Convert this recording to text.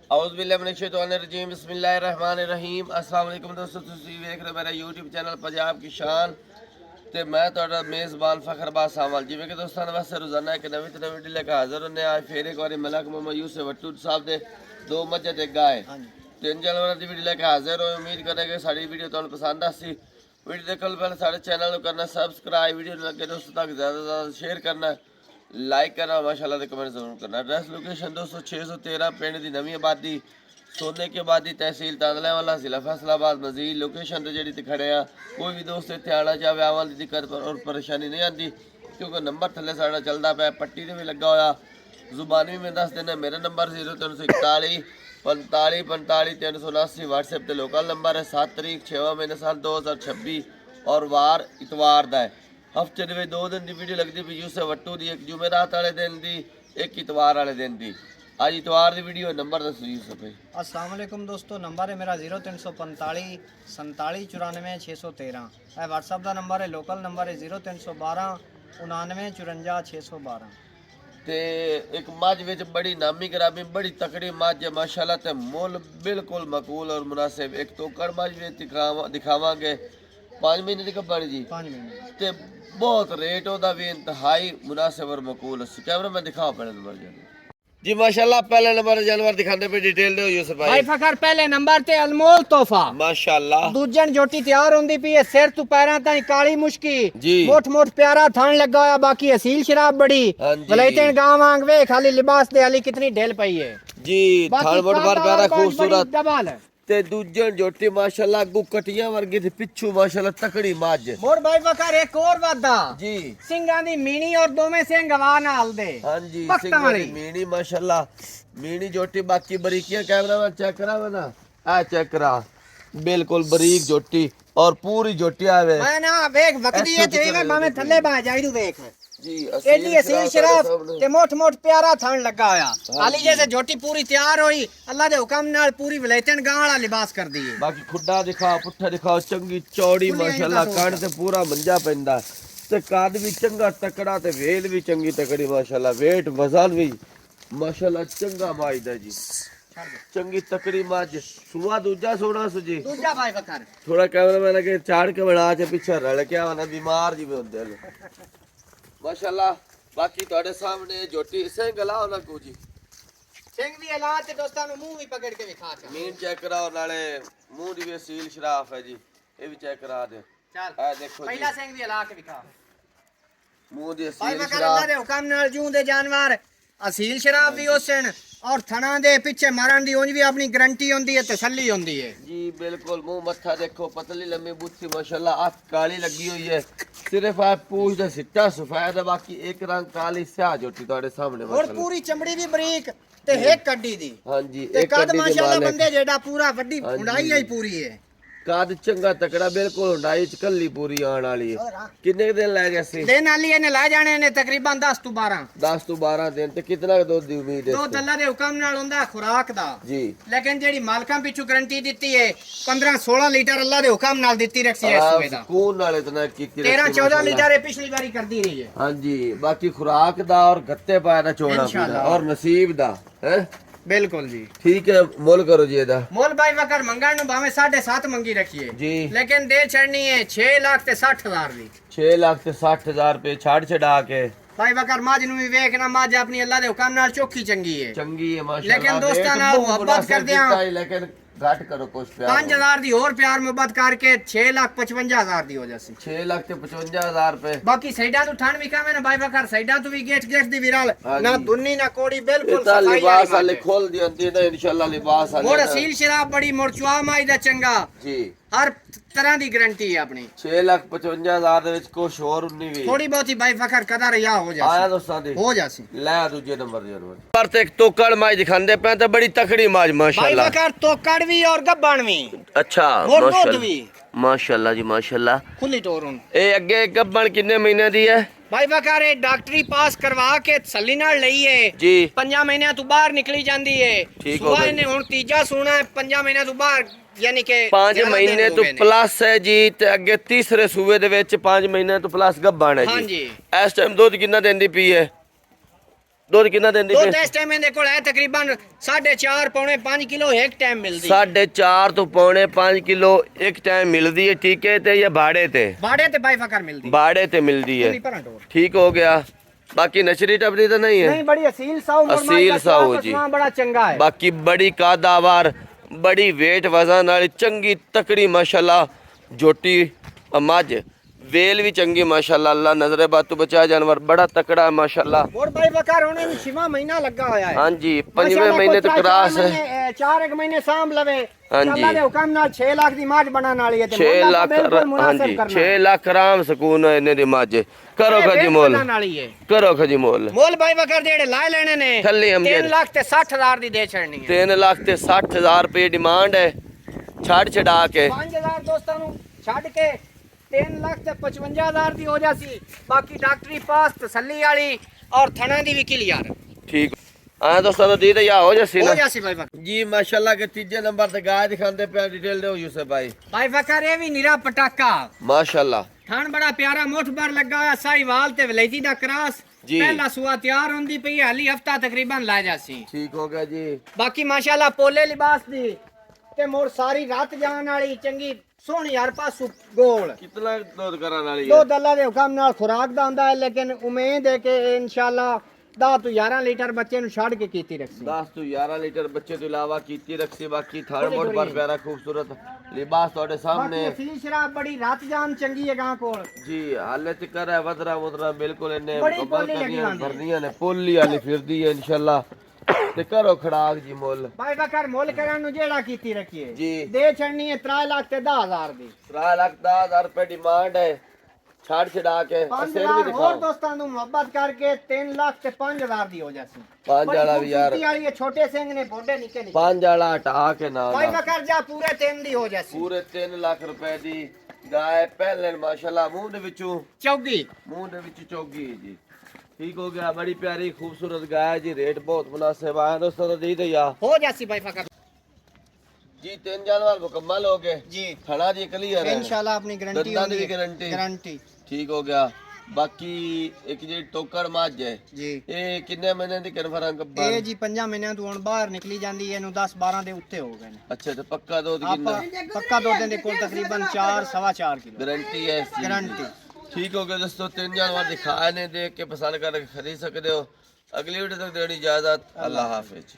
औज़ुबिल्लाहिमिनश्शैतानिर्रजीम बिस्मिल्लाहिर्रहमानिर्रहीम। अस्सलाम वालेकुम दोस्तों, तुसीं वेख रहे मेरा यूट्यूब चैनल पंजाब की शान ते मैं तुहाडा मेज़बान फ़खरबाज सावल। जिवें कि दोस्तों वास्ते रोज़ाना एक नवीं ते नवीं लेकर हाज़र होने। आज फिर एक बार मलक मोहम्मद यूसुफ वट्टू साहब दे दो मज्झां ते गाय तीन जानवरां दी वीडियो लेकर हाज़र होए। उम्मीद करें कि साडी वीडियो तुहानूं पसंद आसी। वीडियो देखने पहले साढ़े चैनल को करना सब्सक्राइब, वीडियो लगे दोस्तों तक ज़्यादा से ज़्यादा शेयर करना, लाइक करना, माशाल्लाह दे कमेंट जरूर करना। एड्रैस लोकेशन दोस्तों 613 पिंड दी नवीं आबादी, सोने की आबादी, तहसील तांदला वाला, जिला फैसलाबाद। मजीद लोकेशन ते जेहड़ी ते खड़े आ, कोई भी दोस्त इत्थे आना चाहे आवन दी दिक्कत और परेशानी नहीं आती, क्योंकि नंबर थल्ले साढ़ा चलता पाया, पट्टी ते भी लगा होया। जुबानी में दस देना मेरा नंबर 0341 45 45 379। व्हाट्सएप ते लोकल नंबर है। 7 तारीख 6वां महीना साल 2026 और वार इतवार दा है। हफ्ते दे दो दिन की वीडियो लगती पई यूसुफ वट्टू दी, एक जुमेरात वाले दिन दी, एक इतवार वाले दिन दी। आज इतवार की वीडियो नंबर दसो यूसुफ भाई। अस्सलाम वालेकुम दोस्तों, नंबर है मेरा 0345 47 94 613। व्हाट्सअप का नंबर है, लोकल नंबर है 0312 99 54 612। ते एक मझ विच बड़ी नामी ग्रामी बड़ी तकड़ी मझ है माशाल्लाह, ते मुल बिल्कुल मकूल और मुनासिब। एक तोकड़ मझ भी दिखावांगे 5 महीने की कब्बानी जी, 5 महीने ते बहुत रेट ओदा भी इंतहाई मुनासिब और मकूल। कैमरा में दिखाओ पहले नंबर जी। माशाल्लाह पहले नंबर जानवर दिखाने पे डिटेल दो यूसुफ भाई भाई। फकर पहले नंबर ते अनमोल तोहफा माशाल्लाह दूजन जोटी तैयार होंदी पई है, सिर तू पैरां ताईं काली मुश्की, जी। मोट मोट प्यारा थान लगा होया, बाकी असील शराब बड़ी हाँ जी। वलैतन गांव वांग वे खाली लिबास दे आली कितनी ढेल पई है जी। थान मोट बार प्यारा खूबसूरत डबल है। ते दूजन जोटी माशाल्लाह अगू कटियां वर्गी ते पिछू माशाल्लाह तकड़ी मझ। मोर भाई फकर एक और वादा जी। सिंगां दी मीनी और दोवें सिंह गवा नाल दे। हां जी, पक्का वाली मीनी माशाल्लाह मीनी जोटी। बाकी बरीकियां कैमरा में चेक करा ना, आ चेक करा, बिल्कुल बरीक जोटी और पूरी जोटी आवे। मैं ना देख वकदी है ते मैं भाਵੇਂ थल्ले बा जाई तू देख जी। एडी असील शराब ते मोट मोट प्यारा थान लगा होया। खाली जैसे जोटी पूरी तैयार होई, अल्लाह दे हुक्म नाल पूरी वलैतन गां वाला लिबास कर दी है। बाकी खुड्डा दिखा, पुट्ठा दिखाओ, चंगी चौड़ी माशाल्लाह, कान ते पूरा मंजा पैंदा ते काद भी चंगा तकड़ा ते वेल भी चंगी तकड़ी माशाल्लाह, वेट वजन भी माशाल्लाह चंगा माजदा जी, चंगी तकड़ी मज। सुआ दूजा सोना सुजी दूजा भाई फकर थोड़ा कैमरा मैन के चाड़ के बना के पीछे रल के आना बीमार जी में होंदे माशाल्लाह। बाकी ਤੁਹਾਡੇ सामने जोटी से गला होना को जी सिंह भी हला ते दोस्तां नु मुंह भी पकड़ के दिखा के मीन चेक कराओ, नाले मुंह दी भी सील शराफ है जी, ये भी चेक करा दे। चल आ देखो जी, पहला सिंह भी हला के दिखा मुंह दी भाई सील फकर अल्लाह शराफ। दे हुक्म नाल जूं दे जानवर असील शराब भी होसन और थना दे पीछे मारन दी उंज भी अपनी गारंटी होंदी है, तसल्ली होंदी है जी बिल्कुल। मुंह मत्था देखो, पतली लंबी बुत्ती माशाल्लाह, आँख काली लगी हुई है, सिर्फ आप पूछ दे सिट्टा सफेद है, बाकी एक रंग काली स्याह जोटी ਤੁਹਾਡੇ सामने और माशाल्लाह। पूरी चमड़ी भी बरीक ते एक कड्डी दी हां जी, ते एक कद कड्डी दे माशाल्लाह मालिक। बंदे जेड़ा पूरा वड्डी हाँ जी। उड़ाई आई पूरी है। काद चंगा तकड़ा बिल्कुल, हुंडाई च कल्ली पूरी आण वाली है। कितने दिन लग गए सी? दिन आली ने ला जाने ने तकरीबन 10 तो 12 10 ਤੋਂ 12 दिन। ਤੇ ਕਿੰਨਾ ਦੁੱਧ ਦੀ ਉਮੀਦ ਹੈ? दो अल्लाह दे हुक्म नाल हुंदा खुराक दा, जी। लेकिन जेड़ी मालकां पिछू गारंटी दित्ती है 15 16 लीटर अल्लाह दे हुक्म नाल दित्ती रखसी है सुबह दा। कौन नाल इतना कीती 13 14 लीटर है पिछली बारी कर दी रही है। हां जी। बाकी खुराक दा और गत्ते पाया दा चोड़ा इंशाल्लाह। और नसीब दा है। बिल्कुल जी। ठीक है, मोल करो जी एदा। मोल भाई वकर मंगण नु भावे 7.5 मंगी रखिए जी, लेकिन दे छड़नी है 6 लाख ते 60,000 दी। 6 लाख ते 60,000 रुपए छाड़ छड़ा के भाई वकर माज नु भी वेखना, माज अपनी अल्लाह दे हुक्म नाल चोखी चंगी है, चंगी है माशाल्लाह। लेकिन दोस्तां नाल मोहब्बत कर दिया, लेकिन घट करो कुछ प्यार। 5,000 दी और प्यार मोहब्बत करके 6,55,000 दी हो जासी। 6 लाख ते 55,000 रुपए। बाकी साइडा तो ठंड भी कम है ना भाई बकर, साइडा तो भी गेट गेट दी विरल हाँ ना जी। दुन्नी ना कोड़ी, बिल्कुल इतना सफाई लिबास वाले वाली खोल दी होती है इंशाल्लाह, लिबास वाले मोर असील शराब बड़ी मोरचुआ माई दा चंगा, जी। हर तरह दी गारंटी है अपनी। 6,55,000 ਦੇ ਵਿੱਚ ਕੁਛ ਹੋਰ 19 ਵੀ थोड़ी बहुत ही भाई फकर कदा रिया हो ਆਇਆ जासी, ਦੋਸਤਾਂ ਦੀ। हो जासी। ਲੈ ਦੂਜੇ ਨੰਬਰ ਦੇ ਜਨਵਰ ਪਰ ਤੇ ਇੱਕ ਤੋਕੜ ਮਾਜ ਦਿਖਾਉਂਦੇ ਪਏ ਤੇ ਬੜੀ ਤਕੜੀ ਮਾਜ भाई माशाल्लाह। बकर तो कड़वी और गब्बन भी अच्छा और दूध माशाल्लाह भी माशाल्लाह जी माशाल्लाह। खुली टोरून। ਇਹ ਅੱਗੇ ਗੱਬਣ ਕਿੰਨੇ ਮਹੀਨੇ ਦੀ ਹੈ भाई बकर ये डॉक्टरी पास करवा के तसल्ली नाल लई है जी? 5 महीने तो बाहर निकली जांदी है। ठीक हो सुबह गई। ने हुन तीजा सोना है 5 महीने तो बाहर, यानी कि 5 11 ਮਹੀਨੇ दिन हो ਤੋਂ गए ने। ਪਲੱਸ ਹੈ ਜੀ, ਤੇ ਅੱਗੇ ਤੀਸਰੇ ਸੂਬੇ ਦੇ ਵਿੱਚ 5 ਮਹੀਨੇ ਤੋਂ ਪਲੱਸ ਗੱਬਣ ਹੈ हाँ ਜੀ। जी। ਇਸ ਟਾਈਮ ਦੁੱਧ ਕਿੰਨਾ ਦਿੰਦੀ ਪਈ ਹੈ? ਦੁੱਧ ਕਿੰਨਾ ਦਿੰਦੀ ਦੁੱਧ ਇਸ ਟਾਈਮ ਇਹਦੇ ਕੋਲ ਹੈ ਤਕਰੀਬਨ 4.5 ਪੌਣੇ 5 ਕਿਲੋ ਇੱਕ ਟਾਈਮ ਮਿਲਦੀ 4.5 ਤੋਂ ਪੌਣੇ 5 ਕਿਲੋ ਇੱਕ ਟਾਈਮ ਮਿਲਦੀ ਹੈ ਠੀਕੇ ਤੇ ਜਾਂ ਭਾੜੇ ਤੇ ਬਾਈ ਫਕਰ ਮਿਲਦੀ भाड़े ते मिलती है ਨਹੀਂ ਭਰਾਂ ਟੋਰ ठीक हो गया बाकी नचरी टपरी तो नहीं है ਨਹੀਂ ਬੜੀ ਅਸੀਲ ਸਾਊ ਅਸੀਲ ਸਾਊ ਜੀ। ਬੜਾ ਚੰਗਾ ਹੈ बाकी बड़ी कादावार बड़ी वेट वजन वाली चंगी तकड़ी माशाल्लाह जोटी मझ वेल भी चंगी माशाल्लाह अल्लाह नजरे बातों बचा जानवर बड़ा तकड़ा है माशाल्लाह ਹੋਰ ਬਾਈ ਫਕਰ ਉਹਨੇ ਨੂੰ 6ਵਾਂ ਮਹੀਨਾ ਲੱਗਾ ਹੋਇਆ ਹੈ हाँ जी 5वें महीने तो क्रॉस है 4 ਮਹੀਨੇ ਸਾਂਭ ਲਵੇ हाँ जी। ਅੱਲਾਹ ਦੇ ਹੁਕਮ ਨਾਲ 6 ਲੱਖ ਦੀ ਮਾਝ ਬਣਾਉਣ ਵਾਲੀ ਹੈ ਤੇ 6 ਮੁੱਲ लाख ਬਿਲਕੁਲ हाँ ਮੁਨਾਸਿਬ जी ਕਰਨਾ 6 लाख आराम सुकून है इन्हें दी मझ करो खजी मोल ਬਣਾਉਣ ਵਾਲੀ ਹੈ करो खजी मोल ਮੁੱਲ ਬਾਈ ਫਕਰ ਜਿਹੜੇ ਲਾਏ ਲੈਣੇ ਨੇ थल्ले हम 3 ਲੱਖ ਤੇ 60,000 ਦੀ ਦੇ ਛੜਨੀ ਹੈ 3 लाख ते 60,000 रुपये डिमांड है छड़ छड़ा के 5000 ਦੋਸਤਾਂ ਨੂੰ ਛੱਡ ਕੇ 3 ਲੱਖ ਤੇ 55,000 ਦੀ ਹੋ ਜਾਸੀ ਬਾਕੀ ਡਾਕਟਰੀ ਪਾਸ ਤਸੱਲੀ ਵਾਲੀ ਔਰ ਥਣਾ ਦੀ ਵੀ ਕਲੀਅਰ ठीक हाँ दोस्तों तो दी तो या हो जासी ਹੋ ना ਜਾਸੀ ਬਾਈ ਫਕਰ जी माशाल्लाह के तीजे नंबर ते गाय दिखाते पे डिटेल दो यूसुफ भाई ਬਾਈ ਫਕਰ ਇਹ ਵੀ ਨੀਰਾ ਪਟਾਕਾ माशाल्लाह ਥਣ ਬੜਾ ਪਿਆਰਾ ਮੁੱਠ ਭਰ ਲੱਗਾ ਹੋਇਆ ਸਾਈਵਾਲ ਤੇ ਵਲੈਤੀ ਦਾ ਕਰਾਸ ਜੀ। ਪਹਿਲਾ ਸੂਆ ਤਿਆਰ ਹੁੰਦੀ ਪਈ ਹਾਲੀ ਹਫਤਾ ਤਕਰੀਬਨ ਲਾ ਜਾਸੀ ठीक हो गया जी ਬਾਕੀ ਮਾਸ਼ਾਅੱਲਾ ਪੋਲੇ ਲਿਬਾਸ ਦੀ ਤੇ ਮੋਰ ਸਾਰੀ ਰਾਤ ਜਾਣ ਵਾਲੀ ਚੰਗੀ ਸੋਹਣੀ ਹਰ ਪਾਸੋਂ ਗੋਲ कितना दूध कराने वाली ਦੋ है ਦੱਲਾ ਦੇ ਹੁਕਮ ਨਾਲ ਖੁਰਾਕ ਦਾ ਹੁੰਦਾ ਹੈ ਲੇਕਿਨ ਉਮੀਦ ਹੈ ਕਿ ਇਨਸ਼ਾਅੱਲਾ 10 ਤੋਂ 11 ਲੀਟਰ ਬੱਚੇ ਨੂੰ ਛੱਡ ਕੇ ਕੀਤੀ ਰੱਖੀ 10 ਤੋਂ 11 ਲੀਟਰ ਬੱਚੇ ਤੋਂ ਇਲਾਵਾ ਕੀਤੀ ਰੱਖੀ ਬਾਕੀ ਥਾਰ ਮੋੜ ਪਰ ਪਿਆਰਾ ਖੂਬਸੂਰਤ ਲਿਬਾਸ ਤੁਹਾਡੇ ਸਾਹਮਣੇ ਬਾਕੀ ਅਸਲੀ ਸ਼ਰਾਬ ਬੜੀ ਰਾਤ ਜਾਨ ਚੰਗੀ ਹੈ ਗਾਂ ਕੋਲ ਜੀ ਹਾਲੇ ਤੇ ਕਰ ਹੈ ਵਦਰਾ ਮੁਦਰਾ ਬਿਲਕੁਲ ਇਹਨੇ ਬੜੀ ਮੁਕੰਮਲ ਪੋਲੀ ਲੱਗੀ ਕਰਨੀਆਂ ਜਾਂਦੀ ਹੈ। ਭਰਨੀਆਂ ਨੇ ਪੋਲੀ ਵਾਲੀ ਫਿਰਦੀ ਹੈ ਇਨਸ਼ਾਅੱਲਾ ਤੇ ਕਰੋ ਖੜਾਕ ਜੀ ਮੁੱਲ ਬਾਈ ਬਕਰ ਮੁੱਲ ਕਰਨ ਨੂੰ ਜਿਹੜਾ ਕੀਤੀ ਰੱਖੀਏ ਜੀ। ਦੇ ਛੜਨੀ ਹੈ 3 ਲੱਖ ਤੇ 10,000 ਦੀ 3 ਲੱਖ 10,000 ਰੁਪਏ ਡਿਮਾਂਡ ਹੈ ਛਾੜ ਛਡਾ ਕੇ ਅਸਰ ਵੀ 5,000 ਹੋਰ ਦਿਖਾਓ ਦੋਸਤਾਂ ਨੂੰ ਮੁਹੱਬਤ ਕਰਕੇ 3 ਲੱਖ ਤੇ 5,000 ਦੀ ਹੋ ਜਾਸੀ ਪੰਜ ਵਾਲਾ ਵੀ ਯਾਰ ਖੂਬਸੂਰਤੀ ਵਾਲੀ ਹੈ, ਛੋਟੇ ਸਿੰਘ ਨੇ ਬੋਡੇ ਨਿੱਕੇ ਨਿੱਕੇ 5 ਵਾਲਾ ਹਟਾ ਕੇ ਨਾ ਬਾਈ ਬਕਰ ਜਾ ਪੂਰੇ 3 ਦੀ ਹੋ ਜਾਸੀ ਪੂਰੇ 3 ਲੱਖ ਰੁਪਏ ਦੀ ਗਾਇ ਪਹਿਲੇ ਮਾਸ਼ਾਅੱਲਾ ਮੂੰਹ ਦੇ ਵਿੱਚੋਂ ਚੌਗੀ ਮੂੰਹ ਦੇ ਵਿੱਚ ਚੌਗੀ ਜੀ ਠੀਕ ਹੋ ਗਿਆ ਬੜੀ ਪਿਆਰੀ ਖੂਬਸੂਰਤ ਗਾਇ ਜੀ ਰੇਟ ਬਹੁਤ ਮੁਨਾਸਿਬ ਆਇਆ ਦੋਸਤੋ ਤਾਂ ਦੀ ਦਈਆ ਹੋ ਜਾਸੀ ਬਾਈ ਫਕਰ ਜੀ 3 जानवर मुकम्मल हो गए जी खाना जी क्लियर है इंशाल्लाह अपनी गारंटी दंदां दी होगी गारंटी गारंटी ठीक हो गया बाकी एक जी टोकड़ मੱਝ है जी ਇਹ ਕਿੰਨੇ ਮਹੀਨੇ ਦੀ ਕਨਫਰਮ ਇਹ ਗੱਬਰ ਜੀ 5 ਮਹੀਨਿਆਂ ਤੋਂ ਹੁਣ ਬਾਹਰ ਨਿਕਲੀ ਜਾਂਦੀ ਹੈ ਇਹਨੂੰ 10 12 ਦੇ ਉੱਤੇ ਹੋ ਗਏ ਨੇ ਅੱਛਾ ਤੇ ਪੱਕਾ ਦੁੱਧ ਕਿੰਨਾ ਆਪਾਂ ਪੱਕਾ ਦੁੱਧ ਦੇ ਕੋਲ ਤਕਰੀਬਨ 4 ਸਵਾ 4 ਕਿਲੋ गारंटी है इस चीज़ की। गारंटी ठीक हो गया दोस्तों 3 जानवर दिखाए ने देख के पसंद कर खरीद सकते हो अगली वीडियो तक देनी इजाजत अल्लाह हाफिज